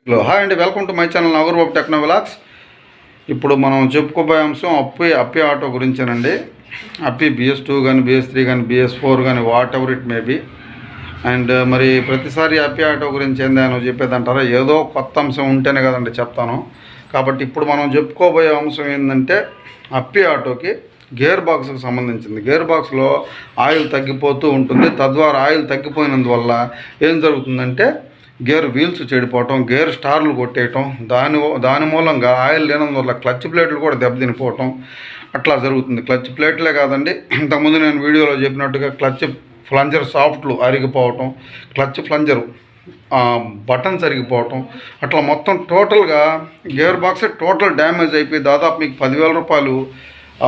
Hello hi అండి, welcome to my channel Nagurbabu techno vlogs. ఇప్పుడు మనం చెప్పుకోబోయే అంశం అప్పి ఆటో గురించేనండి. అప్పి BS2 కానీ BS3 కానీ BS4 కానీ what ever it may be. And మరి ప్రతిసారి అప్పి ఆటో గురించి ఏందని చెప్పేదంటారా, ఏదో కొత్త అంశం ఉంటేనే కదండి చెప్తాను. కాబట్టి ఇప్పుడు మనం చెప్పుకోబోయే అంశం ఏంటంటే అప్పి ఆటోకి గేర్ బాక్స్కి సంబంధించింది. గేర్ బాక్స్లో ఆయిల్ తగ్గిపోతూ ఉంటుంది. తద్వారా ఆయిల్ తగ్గిపోయినందువల్ల ఏం జరుగుతుందంటే గేర్ వీల్స్ చెడిపోవటం, గేర్ స్టార్లు కొట్టేయటం, దాని మూలంగా ఆయిల్ లేనందువల్ల క్లచ్ ప్లేట్లు కూడా దెబ్బతినిపోవటం అట్లా జరుగుతుంది. క్లచ్ ప్లేట్లే కాదండి, ఇంతకుముందు నేను వీడియోలో చెప్పినట్టుగా క్లచ్ ఫ్లంజర్ సాఫ్ట్లు అరిగిపోవటం, క్లచ్ ఫ్లంజరు బటన్స్ అరిగిపోవటం, అట్లా మొత్తం టోటల్గా గేర్ బాక్స్ టోటల్ డ్యామేజ్ అయిపోయి దాదాపు మీకు 10,000 రూపాయలు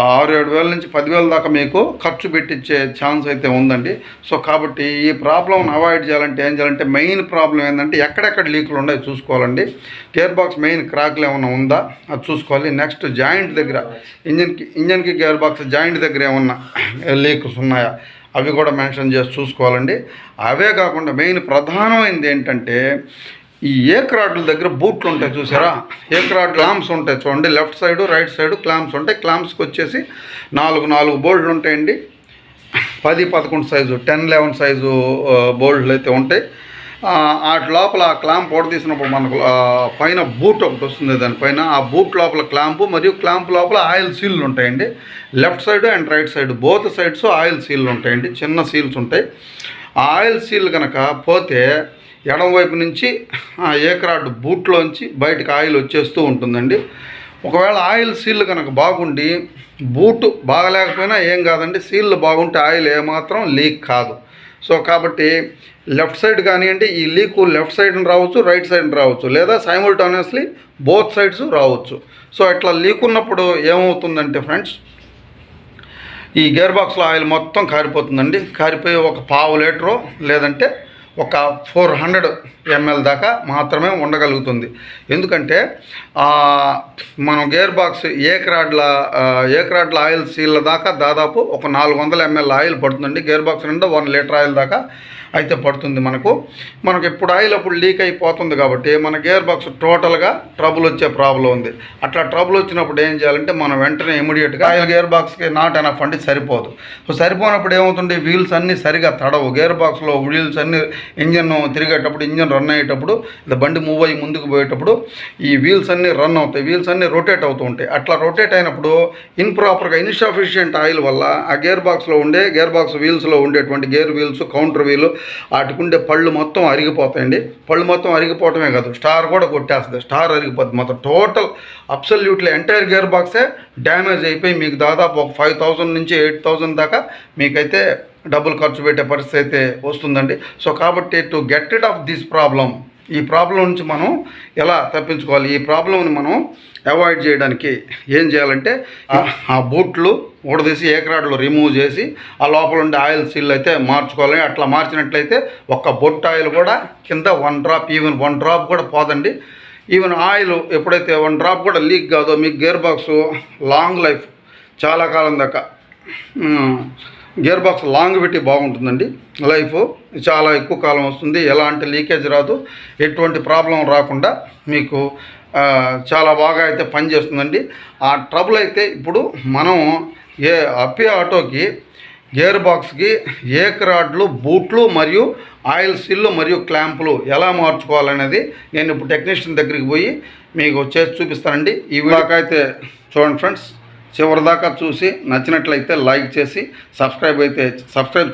6-7 వేల నుంచి 10,000 దాకా మీకు ఖర్చు పెట్టించే ఛాన్స్ అయితే ఉందండి. సో కాబట్టి ఈ ప్రాబ్లంను అవాయిడ్ చేయాలంటే ఏం చేయాలంటే, మెయిన్ ప్రాబ్లం ఏంటంటే ఎక్కడెక్కడ లీకులు ఉన్నాయో చూసుకోవాలండి. గేర్ బాక్స్ మెయిన్ క్రాక్లు ఏమన్నా ఉందా అది చూసుకోవాలి. నెక్స్ట్ జాయింట్ దగ్గర ఇంజన్కి గేర్ బాక్స్ జాయింట్ దగ్గర ఏమన్నా లీక్స్ ఉన్నాయా అవి కూడా మెన్షన్ చేసి చూసుకోవాలండి. అవే కాకుండా మెయిన్ ప్రధానమైనది ఏంటంటే ఈ ఏక్ రాడ్ల దగ్గర బూట్లు ఉంటాయి చూసారా, ఏక్ రాడ్ క్లాంప్స్ ఉంటాయి చూడండి, left side right side clamps ఉంటాయి. క్లాంప్స్కి వచ్చేసి 4 బోల్డ్లు ఉంటాయండి. 10-11 సైజు 10-11 సైజు బోల్డ్లు అయితే ఉంటాయి. వాటి లోపల ఆ క్లాంప్ తీసినప్పుడు మనకు పైన బూట్ ఒకటి వస్తుంది, దానిపైన ఆ బూట్ లోపల క్లాంపు మరియు క్లాంప్ లోపల ఆయిల్ సీల్లు ఉంటాయండి. Left side and right side both sides oil సీల్లు ఉంటాయండి, చిన్న సీల్స్ ఉంటాయి. ఆ ఆయిల్ సీల్ కనుక పోతే ఎడమవైపు నుంచి ఏక్ రాడ్ బూట్లోంచి బయటకు ఆయిల్ వచ్చేస్తూ ఉంటుందండి. ఒకవేళ ఆయిల్ సీల్ కనుక బాగుండి బూటు బాగలేకపోయినా ఏం కాదండి, సీల్ బాగుంటే ఆయిల్ ఏమాత్రం లీక్ కాదు. సో కాబట్టి లెఫ్ట్ సైడ్ కానివ్వండి, ఈ లీకు లెఫ్ట్ సైడ్ని రావచ్చు, రైట్ సైడ్ని రావచ్చు, లేదా సైమల్టేనియస్లీ బోత్ సైడ్స్ రావచ్చు. సో ఇట్లా లీక్ ఉన్నప్పుడు ఏమవుతుందంటే ఫ్రెండ్స్, ఈ గేర్ బాక్స్లో ఆయిల్ మొత్తం కారిపోతుందండి. కారిపోయి ఒక 1/2 లీటరు లేదంటే ఒక 400 ml దాకా మాత్రమే ఉండగలుగుతుంది. ఎందుకంటే మనం గేర్ బాక్స్ ఏక్ రాడ్ల ఆయిల్ సీళ్ళ దాకా దాదాపు ఒక 400 ml ఆయిల్ పడుతుందండి. గేర్ బాక్స్ నిండా 1 లీటర్ ఆయిల్ దాకా అయితే పడుతుంది. మనకు ఎప్పుడు ఆయిల్ అప్పుడు లీక్ అయిపోతుంది కాబట్టి మన గేర్ బాక్స్ టోటల్గా ట్రబుల్ వచ్చే ప్రాబ్లం ఉంది. అట్లా ట్రబుల్ వచ్చినప్పుడు ఏం చేయాలంటే మనం వెంటనే ఇమీడియట్గా ఆయిల్ గేర్ బాక్స్కి నాట్ ఎనఫ్ అంటే సరిపోదు. సో సరిపోయినప్పుడు ఏమవుతుంది, వీల్స్ అన్నీ సరిగా తడవు. గేర్ బాక్స్లో వీల్స్ అన్నీ ఇంజన్ తిరిగేటప్పుడు, ఇంజన్ రన్ అయ్యేటప్పుడు, బండి మూవ్ అయ్యి ముందుకు పోయేటప్పుడు ఈ వీల్స్ అన్నీ రన్ అవుతాయి, వీల్స్ అన్నీ రొటేట్ అవుతూ ఉంటాయి. అట్లా రొటేట్ అయినప్పుడు ఇంప్రాపర్గా ఇన్సఫిషియెంట్ ఆయిల్ వల్ల ఆ గేర్ బాక్స్ వీల్స్లో ఉండేటువంటి గేర్ వీల్స్, కౌంటర్ వీలు, వాటికుండే పళ్ళు మొత్తం అరిగిపోతాయండి. పళ్ళు మొత్తం అరిగిపోవటమే కాదు, స్టార్ కూడా కొట్టేస్తుంది, స్టార్ అరిగిపోతుంది. మొత్తం టోటల్ అబ్సల్యూట్లీ ఎంటైర్ గేర్ బాక్సే డ్యామేజ్ అయిపోయి మీకు దాదాపు ఒక 5,000 నుంచి 8,000 దాకా మీకైతే డబ్బులు ఖర్చు పెట్టే పరిస్థితి అయితే వస్తుందండి. సో కాబట్టి to get rid of this problem, ఈ ప్రాబ్లం నుంచి మనం ఎలా తప్పించుకోవాలి, ఈ ప్రాబ్లంని మనం అవాయిడ్ చేయడానికి ఏం చేయాలంటే ఆ బూట్లు ఊడదీసి ఏక్ రాడ్లో రిమూవ్ చేసి ఆ లోపల ఉండే ఆయిల్ సీల్ అయితే మార్చుకోవాలి. అట్లా మార్చినట్లయితే ఒక్క బొట్టు ఆయిల్ కూడా కింద 1 డ్రాప్, ఈవెన్ 1 డ్రాప్ కూడా పోదండి. ఈవెన్ ఆయిల్ ఎప్పుడైతే 1 డ్రాప్ కూడా లీక్ కాదో మీకు గేర్ బాక్స్ లాంగ్ లైఫ్, చాలా కాలం దాకా గేర్ బాక్స్ లాంగ్ పెట్టి బాగుంటుందండి. లైఫ్ చాలా ఎక్కువ కాలం వస్తుంది, ఎలాంటి లీకేజ్ రాదు, ఎటువంటి ప్రాబ్లం రాకుండా మీకు చాలా బాగా అయితే పనిచేస్తుందండి. ఆ ట్రబుల్ అయితే ఇప్పుడు మనం అప్పి ఆటోకి గేర్ బాక్స్కి ఏక్ రాడ్లు, బూట్లు మరియు ఆయిల్ సీల్లు మరియు క్లాంపులు ఎలా మార్చుకోవాలనేది నేను ఇప్పుడు టెక్నీషియన్ దగ్గరికి పోయి మీకు చేసి చూపిస్తానండి. ఈ వీడియోకి అయితే చూడండి ఫ్రెండ్స్, చివరి దాకా చూసి నచ్చినట్లయితే లైక్ చేసి సబ్స్క్రైబ్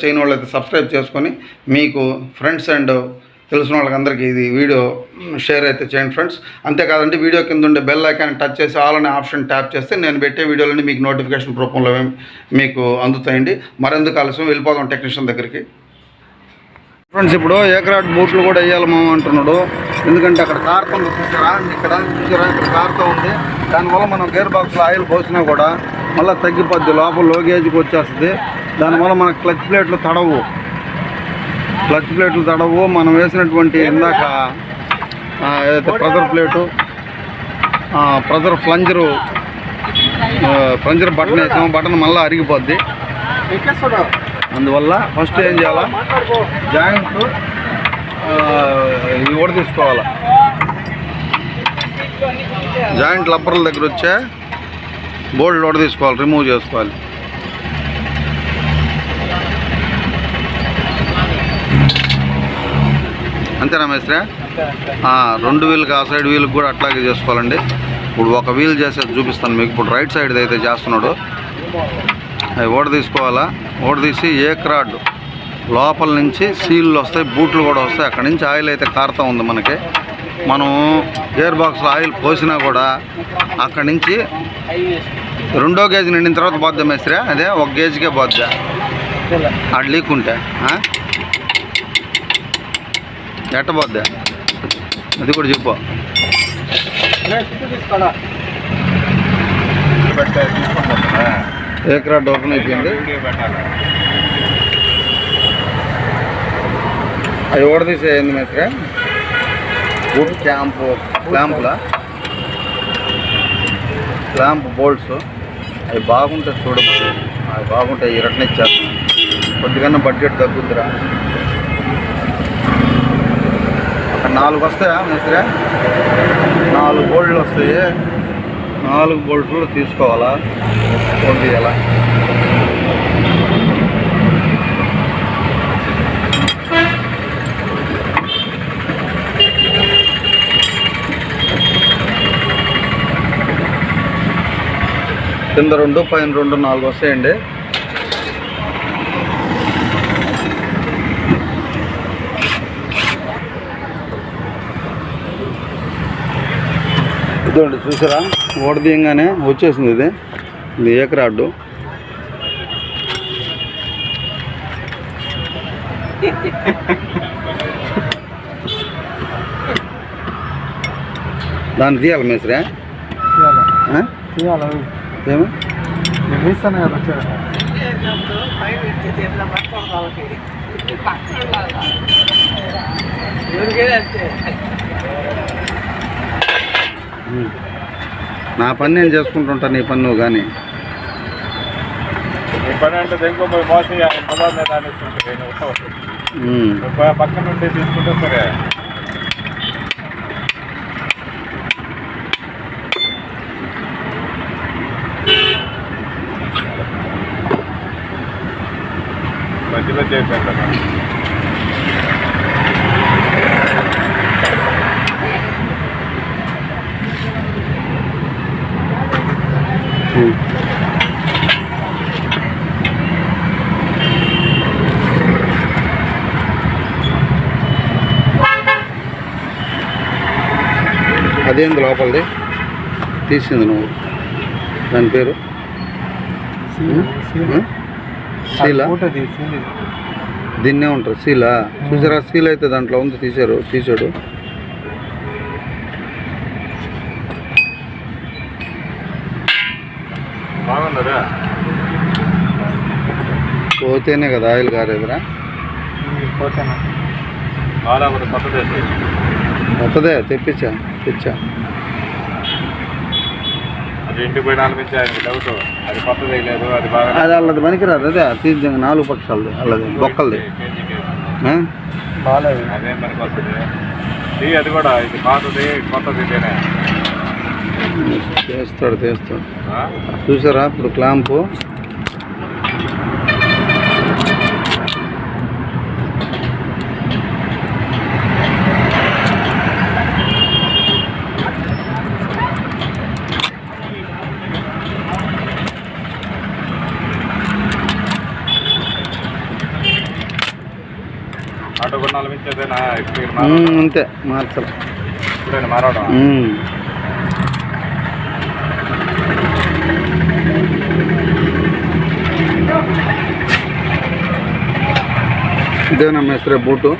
చేయని వాళ్ళైతే సబ్స్క్రైబ్ చేసుకొని మీకు ఫ్రెండ్స్ అండ్ తెలిసిన వాళ్ళకందరికీ ఇది వీడియో షేర్ అయితే చేయండి ఫ్రెండ్స్. అంతేకాదండి, వీడియో కింద ఉండే బెల్ ఐకాన్ టచ్ చేసి ఆల్ అనే ఆప్షన్ ట్యాప్ చేస్తే నేను పెట్టే వీడియోలన్నీ మీకు నోటిఫికేషన్ రూపంలో మీకు అందుతాయండి. మరెందుకు ఆలస్యం, వెళ్ళిపోదాం టెక్నీషియన్ దగ్గరికి. ఫ్రెండ్స్ ఇప్పుడు ఏక్ రాడ్ బూట్లు కూడా వేయాలి అంటున్నాడు. ఎందుకంటే అక్కడ కారుతుంది చూసారా, ఇక్కడ కారుతో ఉంది. దానివల్ల మనం గేర్ బాక్స్లో ఆయిల్ పోసినా కూడా మళ్ళీ తగ్గిపోద్ది, లోపల లో గేజ్కి వచ్చేస్తుంది. దానివల్ల మనకు క్లచ్ ప్లేట్లు తడవు, మనం వేసినటువంటి ఇందాక ఏదైతే ప్రెజర్ ప్లేటు, ప్రెజర్ ఫ్లంజర్ బటన్ వేసాము, బటన్ మళ్ళీ అరిగిపోద్ది. అందువల్ల ఫస్ట్ ఏం చేయాలా, జాయింట్ ఇవి కూడా తీసుకోవాలా, జాయింట్ లబ్బర్ల దగ్గర వచ్చే బోల్డ్ లోడ్ తీసుకోవాలి, రిమూవ్ చేసుకోవాలి. అంతేనా మేస్త్రి? 2 వీల్కి ఆ సైడ్ వీల్కి కూడా అట్లాగే చేసుకోవాలండి. ఇప్పుడు ఒక వీల్ చేసేది చూపిస్తాను మీకు. ఇప్పుడు రైట్ సైడ్ అయితే చేస్తున్నాడు. అవి ఓడ తీసుకోవాలా. ఓడ తీసి ఏక్రాడ్ లోపల నుంచి సీళ్ళు వస్తాయి, బూట్లు కూడా వస్తాయి. అక్కడి నుంచి ఆయిల్ అయితే కారుతూ ఉంది మనకి. మనం గేర్ బాక్స్లో ఆయిల్ పోసినా కూడా అక్కడి నుంచి 2వ గేజ్ నిండిన తర్వాత పోద్దా మేస్త్రి? అదే 1 గేజ్కే పోద్దా ఆడ లీక్ ఉంటే? ఎట్ట పోద్దా అది కూడా చెప్పు. ఏక్రాడ్ ఓపెన్ అయిపోయింది. అది ఓడ తీసేయండి మేస్త్రి. బూట్ క్లాంప్ బోల్ట్స్ అవి బాగుంటాయి చూడమని. అవి బాగుంటాయి. ఈ రకం ఇచ్చేస్తాను. కొద్దిగా బడ్జెట్ తగ్గుద్దిరా. అక్కడ 4 వస్తాయా మేస్త్రి? 4 బోల్ట్లు వస్తాయి. 4 బోల్ట్లు తీసుకోవాలా, ఫోన్ తీయాలా. కింద 2 పైన 2 4 వస్తాయండి. ఇదండి చూసారా, ఓడ తీయంగానే వచ్చేసింది. ఇది ఏక్రాడ్డు. దాన్ని తీయాలి మేస్త్రి. ఏమి ఇస్తాను కదా వచ్చారు. నా పని నేను చేసుకుంటుంటా, నీ పని నువ్వు కానీ. నీ పని అంటే దేనికో పోయి మోసం పక్కన నుండి తీసుకుంటే సరే. మధ్యలో చేస్తాను. అదేంది లోపలిది తీసింది నువ్వు? దాని పేరు సీలా? దీన్నే ఉంటారు సీలా. చూసారా, సీల్ అయితే దాంట్లో ఉంది. తీసాడు. బాగుందా? పోతేనే కదా ఆయిల్ కారేదిరా. కొత్తదే తెచ్చా. అది ఇంటికి పోయి డౌట్. అది కొత్తది లేదు, అది బాగా. అది అల్లది పనికిరాదు. అదే తీసి 4 పక్షాలది, అల్లది బొక్కలది. అదేం పనికి వస్తుంది. అది కూడా ఇది పాతది, కొత్తది ఇదేనే. తీస్తాడు. చూసారా ఇప్పుడు క్లాంపు. ఆటో కొన్నాళ్ళు మించేదేనా? అంతే, మార్చాలి. ఇప్పుడైనా మారవడం. ఇదేనా మేస్త్రి బూటు?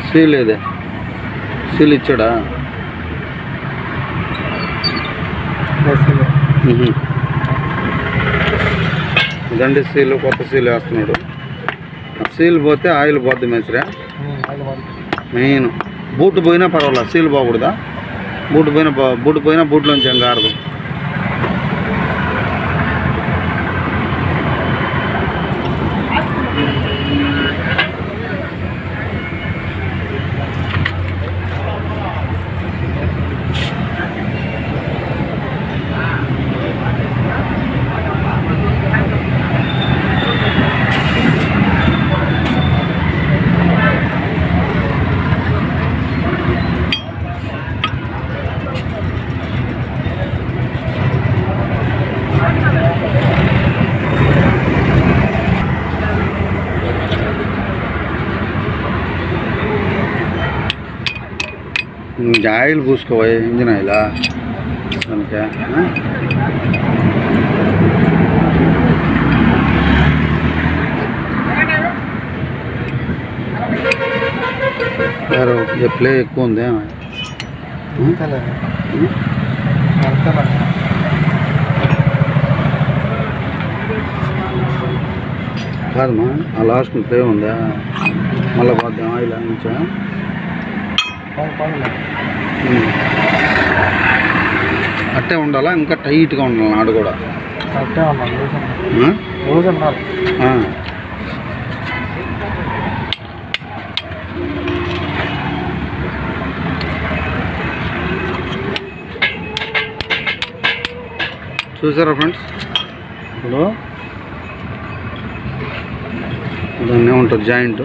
సీల్ ఇదే. సీల్ ఇచ్చాడా? ఇదండి సీలు. కొత్త సీల్ వేస్తున్నాడు. సీల్ పోతే ఆయిల్ పోద్ది మేస్త్రి. మెయిన్ బూట్ పోయినా పర్వాలేదు, సీల్ పోకూడదా? బూట్ పోయినా బూట్లోంచి ఏం కారదు. ఆయిల్ పూసుకోవాలి, ఇంజిన్ ఆయిలా దానికే. యారు ప్లే ఎక్కువ ఉంది. కాదమ్మా ఆ లాస్ట్ ప్లే ఉందా, మళ్ళీ పోద్దాం ఆయిల్ నుంచా. అట్టే ఉండాలా, ఇంకా టైట్గా ఉండాలి నాడు కూడా. అట్టే ఉండాలి, రోజు ఉండాలి. చూసారా ఫ్రెండ్స్, ఇప్పుడు దాన్ని ఏమంటారు జాయింట్.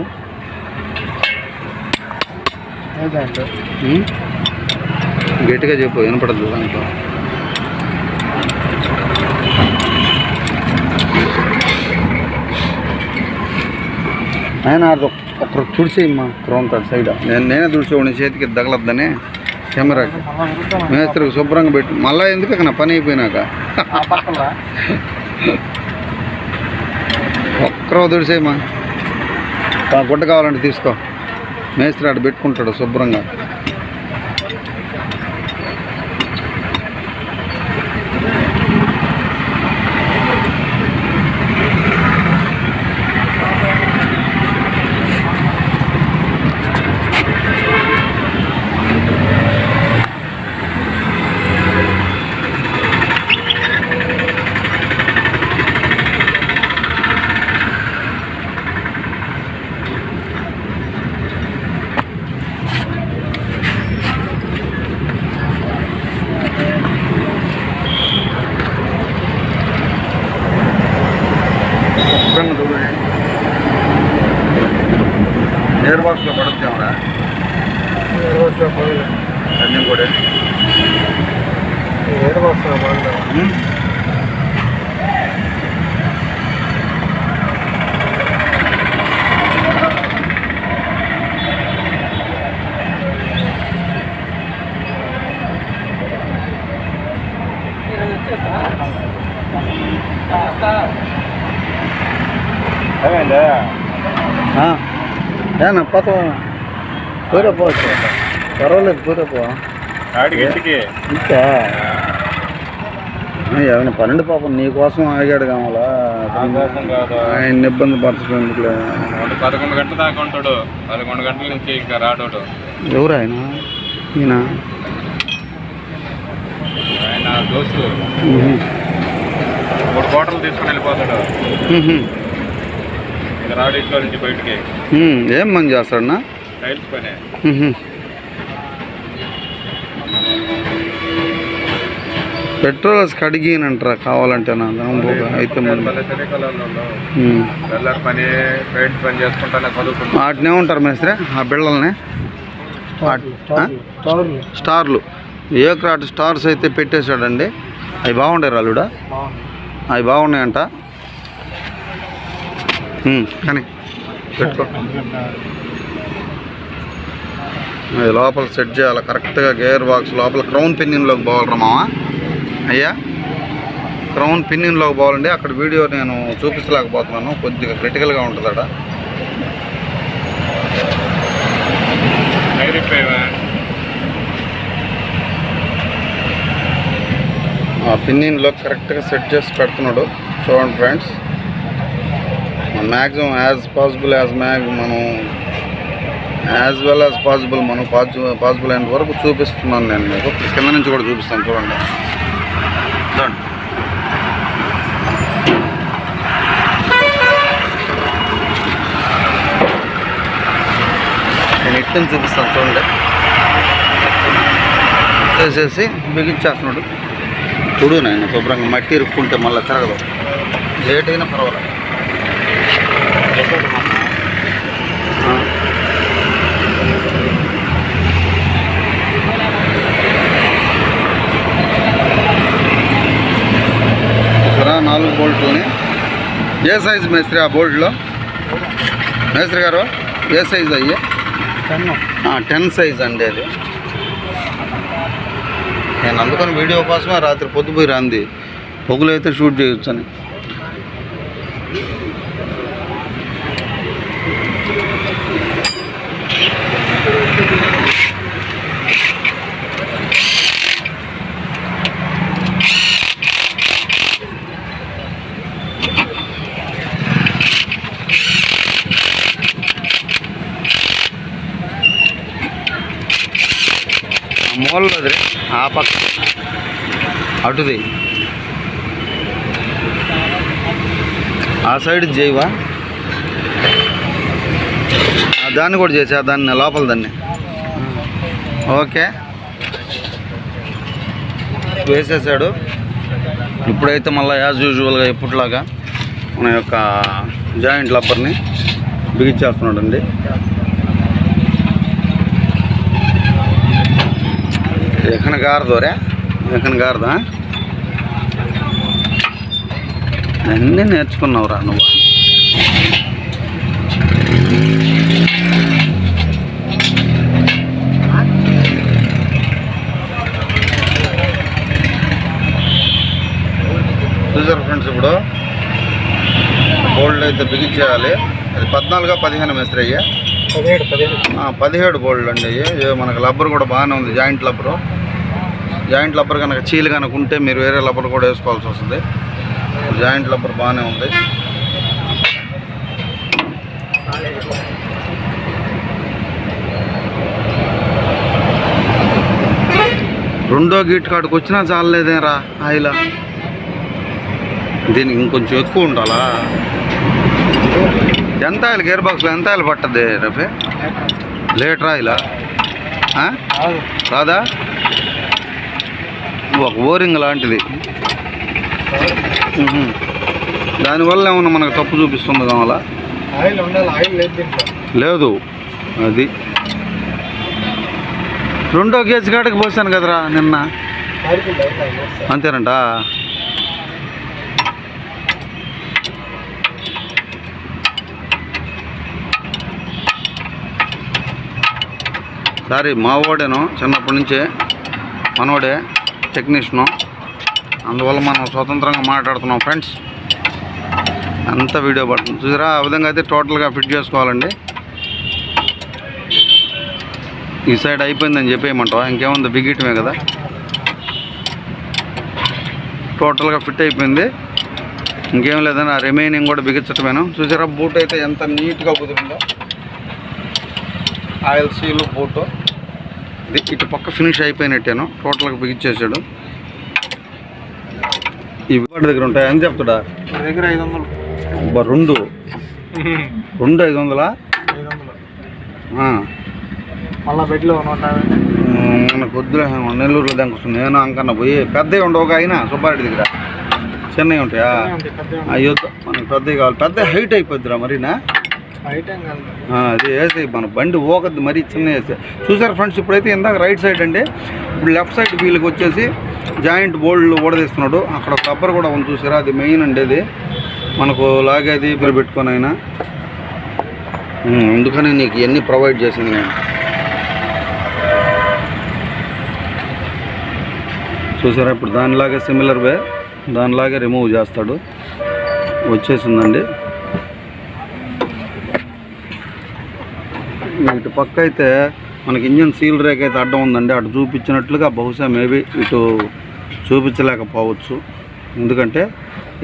గట్టిగా చెప్పు, వినపడదు దాంట్లో. ఆయన అది ఒక్కరు తుడిసేయమ్మా క్రౌన్ కార్డ్ సైడ్. నేనే తుడిచేవాడిని, చేతికి తగలద్దని కెమెరాకి. మేస్త్రికి శుభ్రంగా పెట్టి మళ్ళీ ఎందుకు నా పని అయిపోయినాక ఒక్కరో తుడిసేయమ్మా. గుడ్డ కావాలంటే తీసుకో, మేస్త్రి ఆడ పెట్టుకుంటాడు శుభ్రంగా. ఎయిర్ బాక్స్లో పడుతుందా అన్నీ కూడా ఎయిర్ బాక్స్లో పడతాం. ఏనా పత పోయిపోవచ్చు, పర్వాలేదు పోయిపో. ఇంకా ఏమైనా 12 పాపం నీకోసం ఆగాడు కావాలా, ఆయన ఇబ్బంది పరచడానికి. 11 గంటల దాకా ఉంటాడు, 11 గంటల నుంచి ఇంకా రాడు. ఎవరు ఆయన? ఈయన ఆయన దోస్తు 3 కోటలు తీసుకుని వెళ్ళిపోతాడు. ఇంకా రాడు ఇంట్లో నుంచి బయటికి. ఏం పని చేస్తాడన్నా? టైల్స్ పనే. పెట్రోల్స్ కడిగినంటారా కావాలంటే అయితే పని పెయింట్ పని చేసుకుంటానే చదువుకుంటా. వాటినే ఉంటారు మేస్త్రి ఆ బిళ్ళల్ని, స్టార్లు ఏ క్రాట్ స్టార్స్ అయితే పెట్టేశాడండి. అవి బాగుండే రాలుడా, అవి బాగున్నాయంట. కానీ పెట్టుకో, అది లోపల సెట్ చేయాలి కరెక్ట్గా. గేర్ బాక్స్ లోపల క్రౌన్ పిన్నిన్లోకి పోవాలరా మామ. అయ్యా క్రౌన్ పిన్నిన్లోకి పోవాలండి. అక్కడ వీడియో నేను చూపించలేకపోతున్నాను, కొద్దిగా క్రిటికల్గా ఉంటుంది అక్కడ. ఆ పిన్నిన్లో కరెక్ట్గా సెట్ చేసి పెడుతున్నాడు. చూడండి friends, maximum as well as possible మనం పాసిబుల్ అయినంత వరకు చూపిస్తున్నాను నేను మీకు. కింద నుంచి కూడా చూపిస్తాను చూడండి. నేను ఇట్టని చూపిస్తాను చూడండి. వేసేసి బిగించేస్తున్నాడు. చూడు నేను శుభ్రంగా మట్టి ఇరుక్కుంటే మళ్ళీ తిరగదు, లేట్ అయినా పర్వాలేదు. సరే 4 బోల్ట్లని ఏ సైజు మేస్త్రి ఆ బోల్ట్లో? మేస్త్రి గారు ఏ సైజు అయ్యి? 10 సైజ్ అండి అది. నేను అందుకని వీడియో కోసమే రాత్రి పొద్దుపోయి రాంది, పొగులైతే షూట్ చేయొచ్చు అని. మూలది ఆ పక్క అటుది ఆ సైడ్ చేయవా, దాన్ని కూడా చేసా, దాన్ని లోపల దాన్ని. ఓకే వేసేసాడు. ఇప్పుడైతే మళ్ళీ యాజ్ యూజువల్గా ఎప్పటిలాగా మన యొక్క జాయింట్ లబ్బర్ని బిగించేస్తున్నాడు అండి. ఎక్కడ గారదోరా, ఎక్కడ గారదా, అన్నీ నేర్చుకున్నావురా నువ్వు. చూసారు ఫ్రెండ్స్, ఇప్పుడు బోల్డ్ అయితే బిగించేయాలి. అది 14-15 మేస్త్రి అయ్యా, 17 బోల్డ్ అండి అయ్యి. మనకు లబ్బర్ కూడా బాగానే ఉంది, జాయింట్ లబ్బరు. జాయింట్ లబ్బర్ కనుక చీలు కనుక ఉంటే మీరు వేరే లబ్బర్ కూడా వేసుకోవాల్సి వస్తుంది. జాయింట్ లబ్బర్ బాగానే ఉంది. రెండో గీట్ కాడికి వచ్చినా చాలలేదేరా ఆయిల్, దీనికి ఇంకొంచెం ఎక్కువ ఉండాలా. ఎంత ఆయిల్ గేర్ బాక్స్లో ఎంత ఆయిల్ పట్టద్ది రఫీ? లీటర్ ఆయిలా కాదా? ఒక ఓరింగ్ లాంటిది. దానివల్ల ఏమన్నా మనకు తప్పు చూపిస్తుంది కావాలా? లేదు, అది రెండో గేజ్ కాడికి పోసాను కదరా నిన్న, అంతేనంట. సారీ మావాడేను, చిన్నప్పటి నుంచే మనవాడే టెక్నీషియను, అందువల్ల మనం స్వతంత్రంగా మాట్లాడుతున్నాం ఫ్రెండ్స్. అంతా వీడియో పడుతుంది చూసారా. ఆ విధంగా అయితే టోటల్గా ఫిట్ చేసుకోవాలండి. ఈ సైడ్ అయిపోయిందని చెప్పేయమంటావా? ఇంకేముంది, బిగిటమే కదా. టోటల్గా ఫిట్ అయిపోయింది, ఇంకేం లేదని ఆ రిమైనింగ్ కూడా బిగించటమేను. చూసారా బూట్ అయితే ఎంత నీట్గా కుదిరిందో, ఆయిల్ సీలు బూటు. ఇది ఇటు పక్క ఫినిష్ అయిపోయినట్టేను, టోటల్గా బిగించేసాడు. ఇవి వాడి దగ్గర ఉంటాయి అని చెప్తాడా? దగ్గర 500. రెండు 500. మళ్ళీ బెడ్లో మనకు వద్దులే, నెల్లూరులో దానికి వస్తుంది. నేను అంకన్నా పోయి పెద్దవి ఉండవు, ఒక అయినా సుబ్బారెడ్డి దగ్గర చిన్నవి ఉంటాయా? అయ్యో మనకు పెద్దవి కావాలి. పెద్ద హైట్ అయిపోద్దిరా మరీనా, అది వేసి మన బండి ఓకద్దు మరీ చిన్న వేసి. చూసారు ఫ్రెండ్స్, ఇప్పుడైతే ఇందాక రైట్ సైడ్ అండి, ఇప్పుడు లెఫ్ట్ సైడ్ వీళ్ళకి వచ్చేసి జాయింట్ బోల్డ్ ఊడదీస్తున్నాడు. అక్కడ ఒక రబ్బర్ కూడా ఉంది చూసారా, అది మెయిన్ అండి. అది మనకు లాగేది ఇప్పుడు పెట్టుకొని అయినా, అందుకని నీకు ఇవన్నీ ప్రొవైడ్ చేసింది నేను. చూసారా ఇప్పుడు దానిలాగే సిమిలర్ వే, దానిలాగే రిమూవ్ చేస్తాడు. వచ్చేసిందండి. ఇటు పక్క అయితే మనకి ఇంజన్ సీల్ రేక్ అయితే అడ్డం ఉందండి, అటు చూపించినట్లుగా బహుశా మేబీ ఇటు చూపించలేకపోవచ్చు. ఎందుకంటే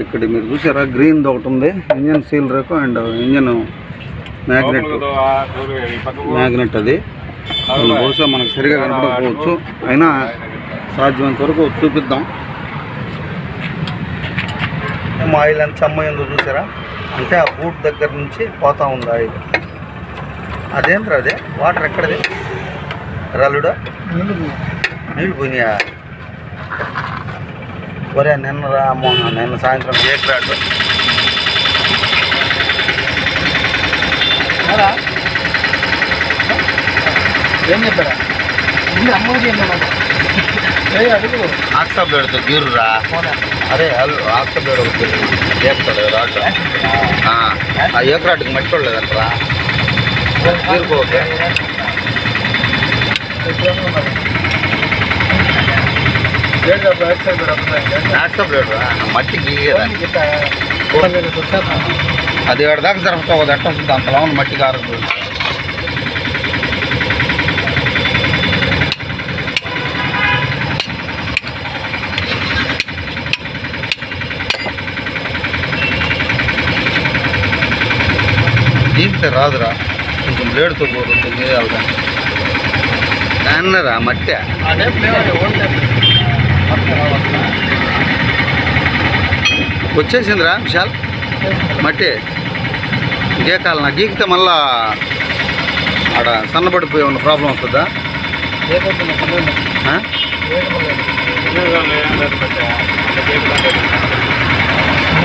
ఇక్కడ మీరు చూసారా గ్రీన్ ఒకటి ఉంది, ఇంజన్ సీల్ రేకు అండ్ ఇంజన్ మ్యాగ్నెట్ అది బహుశా మనకు సరిగా కనపడకపోవచ్చు. అయినా సాధ్యమైనంత వరకు చూపిద్దాం. ఆయిల్ ఎంత అమ్మాయిందో చూసారా, అంటే ఆ బూట్ దగ్గర నుంచి పోతా ఉంది ఆయిల్. అదేంట్రా అదే వాటర్ ఎక్కడది రల్లుడా? నీళ్ళు పోయినాయా? ఒరే నిన్న రా నిన్న సాయంత్రం ఏక్రాడు ఏం చెప్పారా? ఆక్సాబ్లేడ్తో గీరురా. అరే ఆక్సాబ్లేడ్ ఒకటి ఏకుతాడు రాడ్, ఆ ఏకరాడ్కి మట్టి పడలేదంటరా, గీరుకోకే. యాక్సెప్ట్ మట్టి గీయదా అది ఏడు దాకా జరుగుతావు అది ఎట్ట వస్తుంది అంతలా ఉంది మట్టి కారదు. గీకితే రాదురా, కొంచెం బ్లేడ్తో కొంచెం చేయాలి అన్నరా మట్టి వచ్చేసిందిరా విశాల్ మట్టి గీకాలి. నా గీకితే మళ్ళా ఆడ సన్నబడిపోయి ఉన్న ప్రాబ్లం వస్తుందా?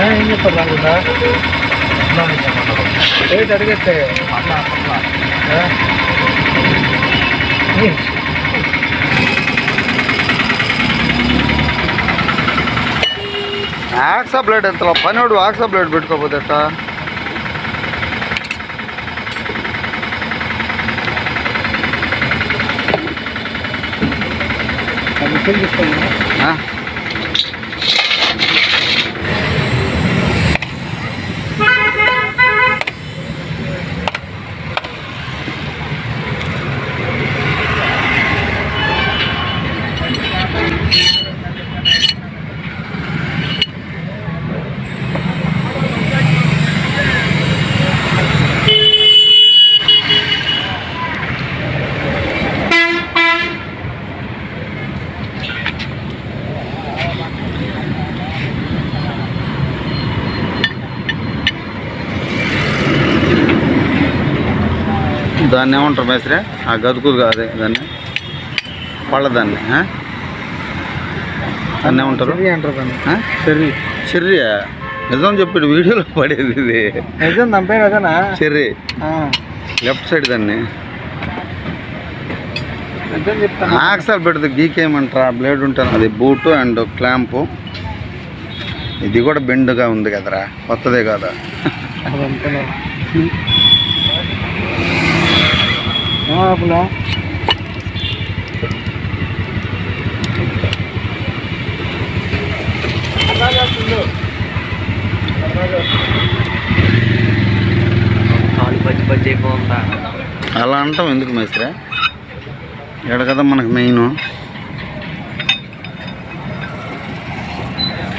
ఏం చెప్తారు అడిగితే ఆక్సా బ్లేడ్ ఎంత పనివాడు ఆక్సా బ్లేడ్ పెట్టుకోకపోతే ఎట్టా? దాన్ని ఏమంటారు మేస్త్రి? ఆ గతుకుదు కాదు దాన్ని పళ్ళదాన్ని దాన్ని ఏమంటారు? చెర్రీ. చెర్రీ నిజం చెప్పాడు వీడియోలో పడేది ఇది నిజం దంపే కదనా చెర్రీ. లెఫ్ట్ సైడ్ దాన్ని నిజం చెప్తాను. ఆక్సాలు పెడితే గీకేయమంటారా? బ్లేడ్ ఉంటుంది అది బూటు అండ్ క్లాంపు. ఇది కూడా బెండ్గా ఉంది కదరా, కొత్తదే కదా. అలా అంటాం ఎందుకు మేస్త్రి? ఇక్కడ కదా మనకు మెయిన్.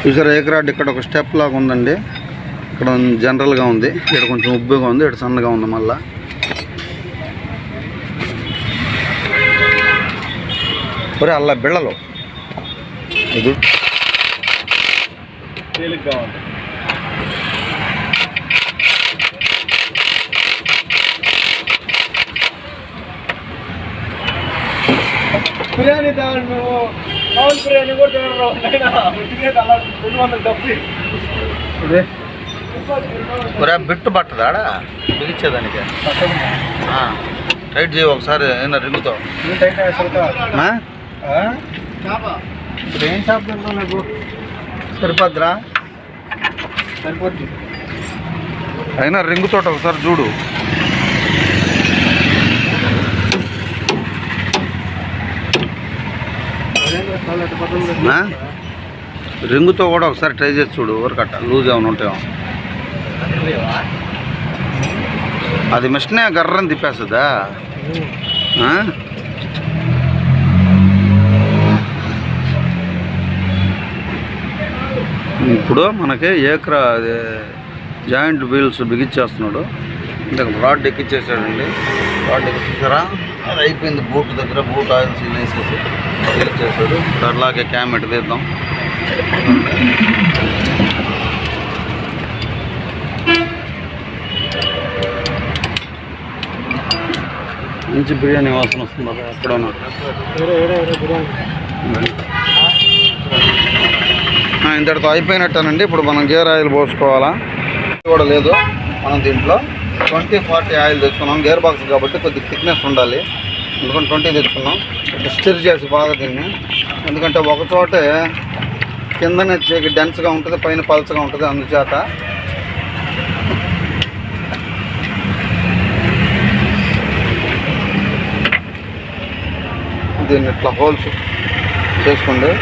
చూసారా ఏకరాడ్ ఇక్కడ ఒక స్టెప్ లాగా ఉందండి. ఇక్కడ జనరల్గా ఉంది, ఇక్కడ కొంచెం ఉబ్బుగా ఉంది, ఇక్కడ సన్నగా ఉంది. మళ్ళా ఒరే అలా బిళ్ళలు ఇది తేలిగ్గా ఉంది. బిర్యానీ తేవాలి మేము, మామూలు బిర్యానీ కూడా తేవడం 200 డబ్బు. ఒరే బిట్టు పట్టదాడా బిగించేదానికి టైట్ చేయి ఒకసారి ఏమన్నా రింగుతో. ఏం షాప్ నాకు సరిపోద్దురా? సరిపోద్ది. అయినా రింగు తోట ఒకసారి చూడు. రింగుతో కూడా ఒకసారి ట్రై చేసి చూడు. ఊరకట్ట లూజ్ ఏమైనా ఉంటాయో. అది మిషనే గర్రని తిప్పేస్తుందా? ఇప్పుడు మనకి ఏకరా జాయింట్ వీల్స్ బిగించేస్తున్నాడు. ఇంతకు రాడ్ ఎక్కిచ్చేసాడండి. రాడ్ ఎక్కిచ్చారా అది అయిపోయింది. బూట్ దగ్గర బూట్ ఆయిల్ సీల్ వేసేసి ఎక్కిచ్చేసాడు. అలాగే క్యామెట్ తీద్దాం. మంచి బిర్యానీ వాసన వస్తుంది ఎక్కడ ఇంతటితో అయిపోయినట్టేనండి. ఇప్పుడు మనం గేర్ ఆయిల్ పోసుకోవాలా కూడా లేదు. మనం దీంట్లో 20-40 ఆయిల్ తెచ్చుకున్నాం. గేర్ బాక్స్ కాబట్టి కొద్దిగా థిక్నెస్ ఉండాలి. ఎందుకంటే 20 తెచ్చుకున్నాం. స్టిర్ చేసి బాగా దీన్ని, ఎందుకంటే ఒక చోటే కిందనే డెన్స్గా ఉంటుంది, పైన పల్చగా ఉంటుంది. అందుచేత దీన్ని ఇట్లా హోల్స్ చేసుకోండి.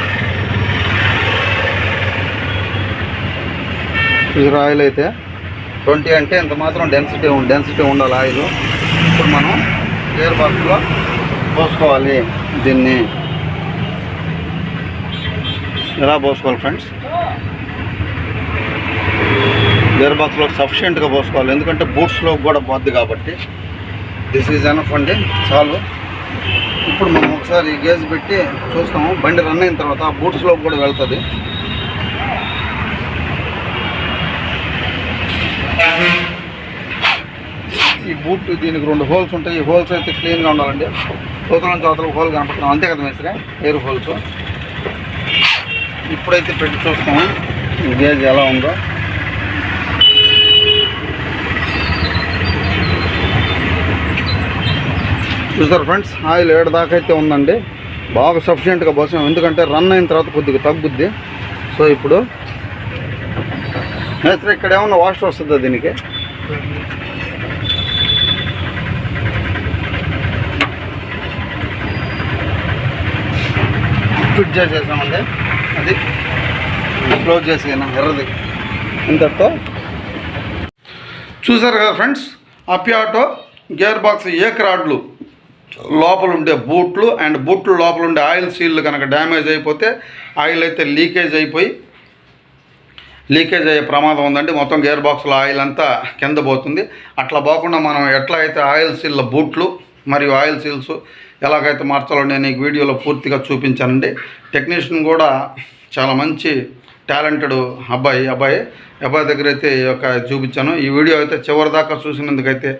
ఇది ఆయిల్ అయితే 20 అంటే ఇంత మాత్రం డెన్సిటీ ఉండాలి ఆయిల్. ఇప్పుడు మనం గేర్ బాక్స్లో పోసుకోవాలి. దీన్ని ఎలా పోసుకోవాలి ఫ్రెండ్స్? గేర్ బాక్స్లో సఫిషియెంట్గా పోసుకోవాలి, ఎందుకంటే బూట్స్లో కూడా పోద్ది కాబట్టి. దిస్ ఈజ్ ఎనఫ్ అండి, చాలు. ఇప్పుడు మనం ఒకసారి గేజ్ పెట్టి చూస్తాము. బండి రన్ అయిన తర్వాత బూట్స్లో కూడా వెళ్తుంది. ఈ బూట్ దీనికి 2 హోల్స్ ఉంటాయి. ఈ హోల్స్ అయితే క్లీన్గా ఉండాలండి. అవతల నుంచి అవతల హోల్ కనపడుతున్నాం, అంతే కదా మేస్త్రి? Air holes. ఇప్పుడైతే పెట్టి చూస్తాము ఈ గేజ్ ఎలా ఉందో. చూసారు ఫ్రెండ్స్, ఆయిల్ 7 దాకా అయితే ఉందండి. బాగా సఫిషియెంట్గా పోసాం, ఎందుకంటే రన్ అయిన తర్వాత కొద్దిగా తగ్గుద్ది. సో ఇప్పుడు మేస్త్రి ఇక్కడ ఏమన్నా వాష్ వస్తుందా దీనికి? ఫిట్ చేసేసామండి, అది క్లోజ్ చేసేనా ఎర్రది ఇంతతో. చూసారు కదా ఫ్రెండ్స్, అప్పి ఆటో గేర్ బాక్స్ ఏక్ రాడ్లు లోపల ఉండే బూట్లు అండ్ బూట్లు లోపల ఉండే ఆయిల్ సీల్ కనుక డ్యామేజ్ అయిపోతే ఆయిల్ అయితే లీకేజ్ అయ్యే ప్రమాదం ఉందండి. మొత్తం గేర్ బాక్స్లో ఆయిల్ అంతా కింద పోతుంది. అట్లా పోకుండా మనం ఎట్లా అయితే ఆయిల్ సీల్ల బూట్లు మరియు ఆయిల్ సీల్స్ ఎలాగైతే మార్చాలో నేను ఈ వీడియోలో పూర్తిగా చూపించానండి. టెక్నీషియన్ కూడా చాలా మంచి టాలెంటెడ్ అబ్బాయి దగ్గర అయితే చూపించాను. ఈ వీడియో అయితే చివరి దాకా చూసినందుకైతే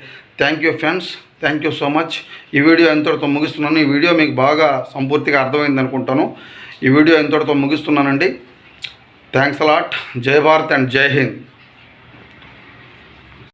thank you friends, thank you so much. ఈ వీడియో ఎంతటితో ముగిస్తున్నాను. ఈ వీడియో మీకు బాగా సంపూర్తిగా అర్థమైంది అనుకుంటాను. ఈ వీడియో ఎంతటితో ముగిస్తున్నానండి. Thanks a lot. Jai Bharat and జై హింద్.